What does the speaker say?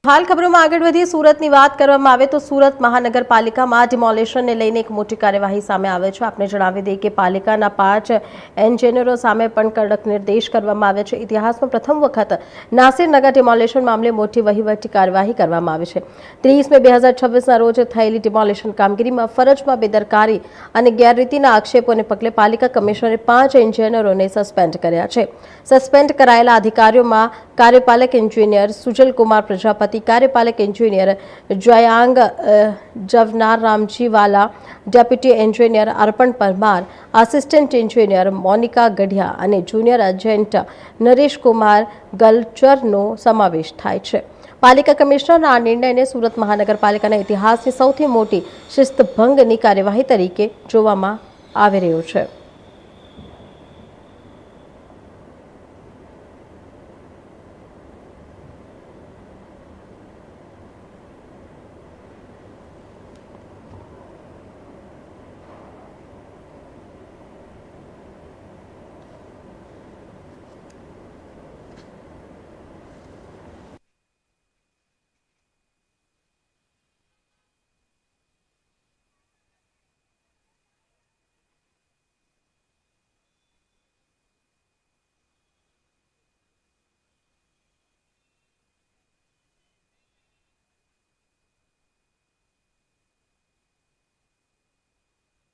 હાલ ખબરોમાં આગળ વધીએ સુરતની વાત કરવામાં આવે તો સુરત મહાનગરપાલિકામાં ડિમોલિશનને લઈને એક મોટી કાર્યવાહી સામે આવે છે। આપણે જણાવી દઈએ કે પાલિકાના 5 એન્જિનિયરો સામે પણ કડક નિર્દેશ કરવામાં આવે છે। ઇતિહાસમાં પ્રથમ વખત નાસિરનગર ડિમોલિશન મામલે મોટી વહીવટી કાર્યવાહી કરવામાં આવી છે। 30 મે 2026ના રોજ થયેલી ડિમોલિશન કામગીરીમાં ફરજમાં બેદરકારી અને ગેરરીતિના આક્ષેપોને પગલે પાલિકા કમિશનરે 5 એન્જિનિયરોને સસ્પેન્ડ કર્યા છે। સસ્પેન્ડ કરાયેલા અધિકારીઓમાં કાર્યપાલક એન્જિનિયર સુજલકુમાર પ્રજાપતિ, કાર્યપાલક એન્જિનિયર જयांग जवनार रामजीवाला, डेप्यूटी एंजीनियर अर्पण परमार, आसिस्टंट एंजीनियर मोनिका गढ़िया और जूनियर एजेंट नरेश कुमार गलचरनो समावेश थाय छे। पालिका कमिश्नरना आ निर्णयने सूरत महानगरपालिकाना इतिहासनी सौथी मोटी शिस्तभंगनी कार्यवाही तरीके जोवामां આવી રહ્યો છે।